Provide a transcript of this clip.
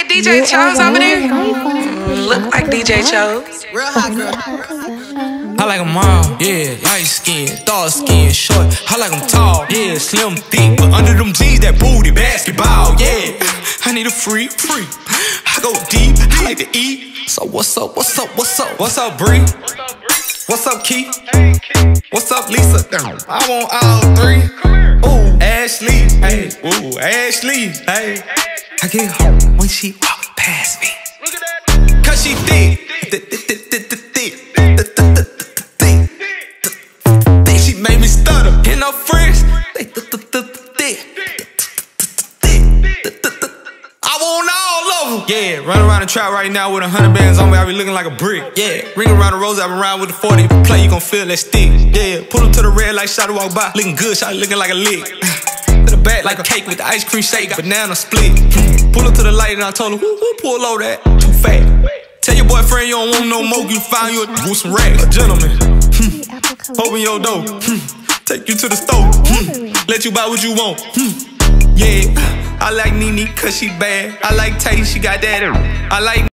that DJ Chose over there? Look like DJ Chose. Real hot girl. I like them all, yeah, light skin, dark skin, short. I like them tall, yeah, slim, thick, but under them jeans, that booty, basketball, yeah. I need a freak. I go deep, I like to eat. So what's up? What's up, Bree? What's up, Keith? What's up, Lisa? I want all three. Ooh, Ashley, hey, ooh, Ashley, hey. I get home when she walk past me, cause she thick. She made me stutter. And her friends, they I want all of them. Yeah, run around the trap right now with 100 bands on me, I be looking like a brick. Yeah, ring around the rose, I been around with the 40. If you play, you gon' feel that stick. Yeah, pull up to the red light, shot to walk by, looking good, shot looking like a lick. To the back like a cake with the ice cream shake, banana split. Pull up to the light and I told her, who pull over that? Too fat. Tell your boyfriend you don't want no more, you find you with some racks. A gentleman, open your door, take you to the store, let you buy what you want. Yeah, I like Nene cause she bad. I like Tay, she got that. I like